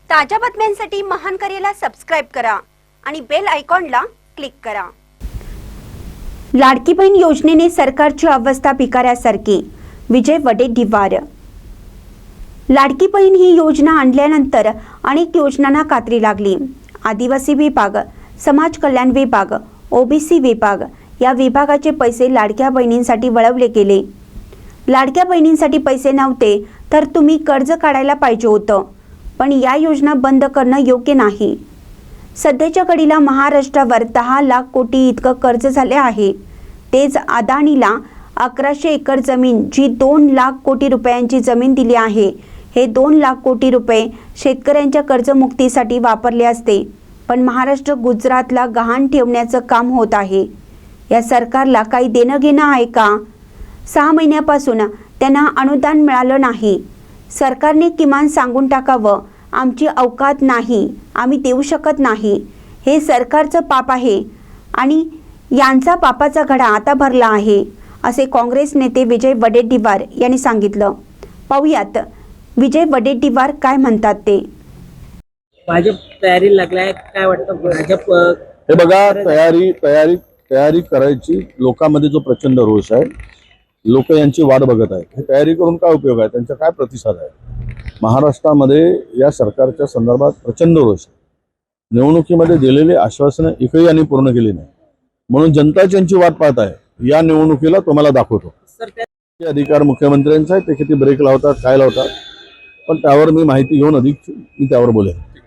ताज्या बातम्यांसाठी महान करेला सबस्क्राइब करा आणि बेल आयकॉनला क्लिक करा। लाडकी बहीण योजनेने सरकारची अवस्था भिकाऱ्यासारखी, विजय वडेट्टीवार। लाडकी बहीण ही योजना आणल्यानंतर अनेक योजनांना कात्री लागली। आदिवासी विभाग, समाज कल्याण विभाग, ओबीसी विभाग या विभागाचे पैसे लाडक्या बहिणींसाठी वळवले गेले। लाडक्या बहिणींसाठी पैसे नव्हते तर तुम्ही कर्ज काढायला पाहिजे होतं, पण या योजना बंद करणं योग्य नाही। सध्याच्या घडीला महाराष्ट्रावर 10 लाख कोटी इतकं कर्ज झाले आहे। तेच अदानीला 1100 एकर जमीन, जी 2 लाख कोटी रुपयांची जमीन दिली आहे। हे 2 लाख कोटी रुपये शेतकऱ्यांच्या कर्जमुक्तीसाठी वापरले असते, पण महाराष्ट्र गुजरातला गहाण ठेवण्याचं काम होत आहे। या सरकारला काही देणं घेणं आहे का? 6 महिन्यापासून त्यांना अनुदान मिळालं नाही। सरकारने किमान सांगून टाकावं, आमची औकात नाही, आम्ही देऊ शकत नाही। हे सरकारचं पाप आहे आणि यांचा पापाचा घडा आता भरला आहे, असे काँग्रेस नेते विजय वडेट्टीवार यांनी सांगितलं। पाहूयात विजय वडेट्टीवार काय म्हणतात ते। भाजप तयारी लागलाय, काय वाटतं भाजप? हे बघा, तयारी करायची। लोकांमध्ये जो प्रचंड रोष आहे, लोक यांची वाट बघत आहेत। हे तयारी करून काय उपयोग आहे? त्यांचा काय प्रतिसाद आहे? महाराष्ट्रामध्ये या सरकारच्या संदर्भात प्रचंड रोष आहे। निवडणुकीमध्ये दिलेले आश्वासनं एकही यांनी पूर्ण केली नाही, म्हणून जनता त्यांची वाट पाहत आहे। या निवडणुकीला तुम्हाला दाखवतो। अधिकार मुख्यमंत्र्यांचा आहे, ते किती ब्रेक लावतात, काय लावतात, पण त्यावर मी माहिती घेऊन अधिक त्यावर बोलेन।